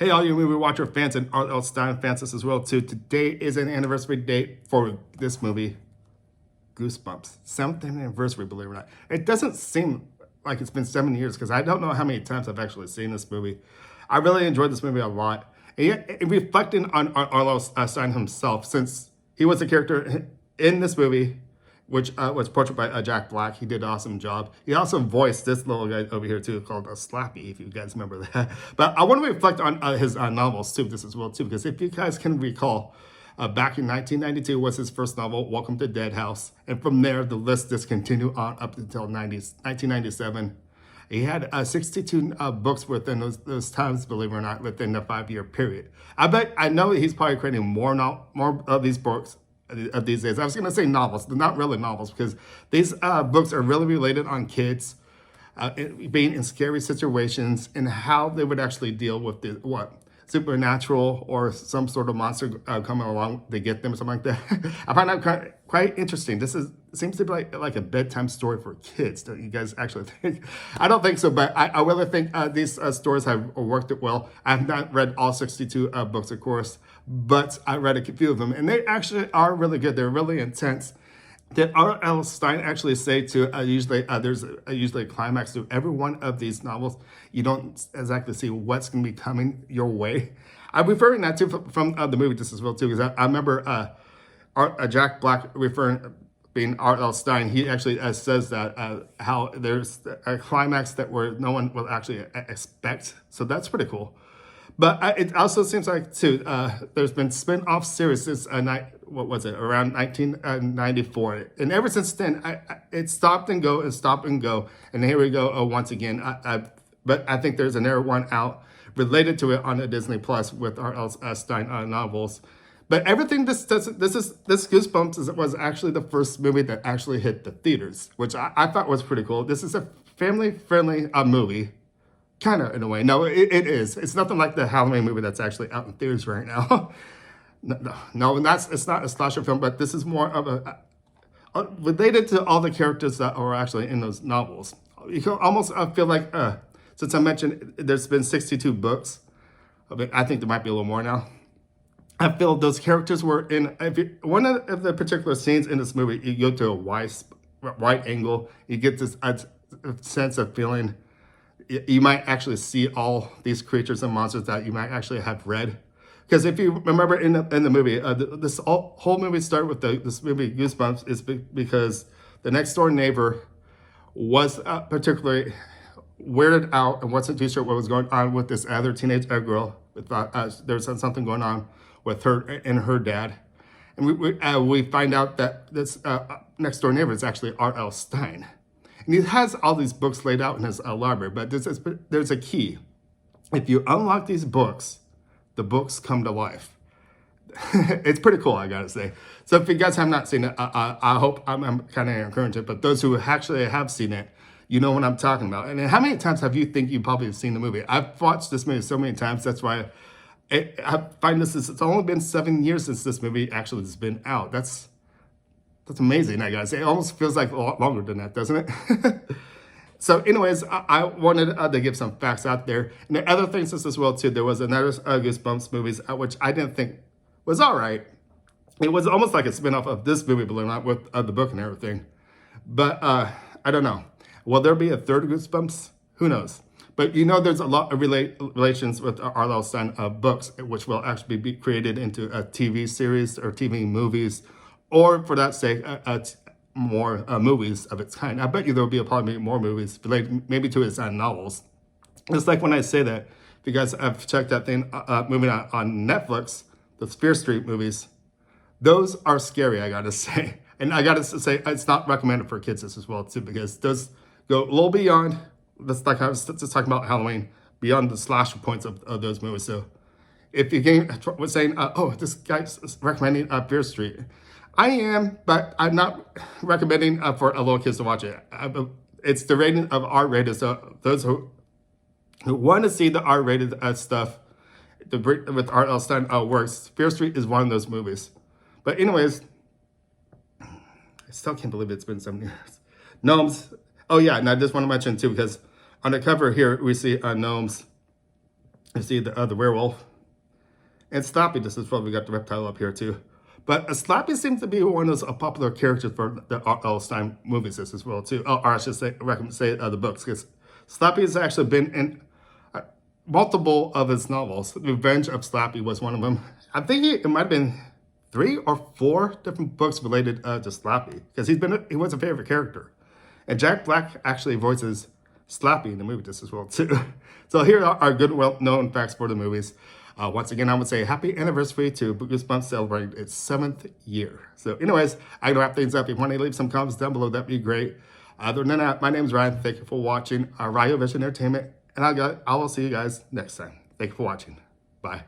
Hey, all you movie watcher fans and R.L. Stine fans as well too. Today is an anniversary date for this movie, Goosebumps. 7th anniversary, believe it or not. It doesn't seem like it's been 7 years because I don't know how many times I've actually seen this movie. I really enjoyed this movie a lot. And yet, reflecting on R.L. Stine himself, since he was a character in this movie, which was portrayed by Jack Black. He did an awesome job. He also voiced this little guy over here too, called Slappy, if you guys remember that. But I want to reflect on his novels too, this as well too, because if you guys can recall, back in 1992 was his first novel, Welcome to Dead House. And from there, the list just continued on up until 1997. He had 62 books within those times, believe it or not, within the 5-year period. I know he's probably creating more of these books of these days. I was going to say novels, but not really novels, because these books are really related on kids being in scary situations and how they would actually deal with the supernatural or some sort of monster coming along to get them or something like that. I find that quite interesting. This seems to be like a bedtime story for kids. Don't you guys actually think? I don't think so, but I really think these stories have worked it well. I have not read all 62 books, of course, but I read a few of them, and they actually are really good. They're really intense. Did R.L. Stine actually say to usually there's usually a climax to every one of these novels? You don't exactly see what's going to be coming your way. I'm referring that to from the movie just as well too, because I remember Jack Black being R.L. Stine. He actually says that how there's a climax that where no one will actually expect. So that's pretty cool. But it also seems like too there's been spin-off series since around 1994, and ever since then it stopped and go and stopped and go, and here we go once again. But I think there's another one out related to it on the Disney Plus with R.L. Stine novels. But everything this Goosebumps was actually the first movie that actually hit the theaters, which I thought was pretty cool. This is a family-friendly movie. Kind of, in a way. No, it is. It's nothing like the Halloween movie that's actually out in theaters right now. No, and it's not a slasher film, but this is more of a related to all the characters that are actually in those novels. You can almost feel like, since I mentioned there's been 62 books, I think there might be a little more now. I feel those characters were in, one of the particular scenes in this movie, you go to a wide angle, you get this sense of feeling. You might actually see all these creatures and monsters that you might actually have read. Because if you remember in the movie, this whole movie started with this movie Goosebumps is because the next door neighbor was particularly weirded out and wasn't too sure what was going on with this other teenage girl. Thought there was something going on with her and her dad. And we find out that this next door neighbor is actually R.L. Stine. And he has all these books laid out in his library, but there's a key. If you unlock these books, the books come to life. It's pretty cool, I gotta say. So if you guys have not seen it, I hope I'm kind of encouraging it, but those who actually have seen it, you know what I'm talking about. And how many times have you think you probably have seen the movie? I've watched this movie so many times, that's why I find it's only been 7 years since this movie actually has been out. That's amazing, I gotta say. It almost feels like a lot longer than that, doesn't it? So anyways, I wanted to give some facts out there. And the other things as well too, there was another Goosebumps movies, which I didn't think was all right. It was almost like a spinoff of this movie, believe it or not, with the book and everything. But I don't know. Will there be a third Goosebumps? Who knows? But you know there's a lot of relations with R.L. Stine books, which will actually be created into a TV series or TV movies, or for that sake, more movies of its kind. I bet you there will be probably more movies related maybe to his novels. It's like when I say that, if you guys have checked that thing, movie on Netflix, the Fear Street movies, those are scary, I gotta say. And I gotta say, it's not recommended for kids as well too, because those go a little beyond, that's like I was just talking about Halloween, beyond the slasher points of those movies. So if you was saying, oh, this guy's recommending Fear Street, I am, but I'm not recommending for a little kids to watch it. It's the rating of R-rated, so those who want to see the R-rated stuff with R.L. Stine works, Fear Street is one of those movies. But anyways, I still can't believe it's been 7 years. Gnomes. Oh yeah, and I just want to mention too, because on the cover here, we see gnomes You see the werewolf. And Slappy, this is probably got the reptile up here too. But Slappy seems to be one of those popular characters for the L. Stine movies as well too. Or I should say, recommend say the books, because Slappy has actually been in multiple of his novels. Revenge of Slappy was one of them. I think it might have been 3 or 4 different books related to Slappy, because he was a favorite character. And Jack Black actually voices Slappy in the movie just as well too. So here are our good, well-known facts for the movies. Once again, I would say happy anniversary to Goosebumps celebrating its 7th year. So anyways, I'm going to wrap things up. If you want to leave some comments down below, that'd be great. Other than that, my name is Ryan. Thank you for watching Ryo Vision Entertainment. And I will see you guys next time. Thank you for watching. Bye.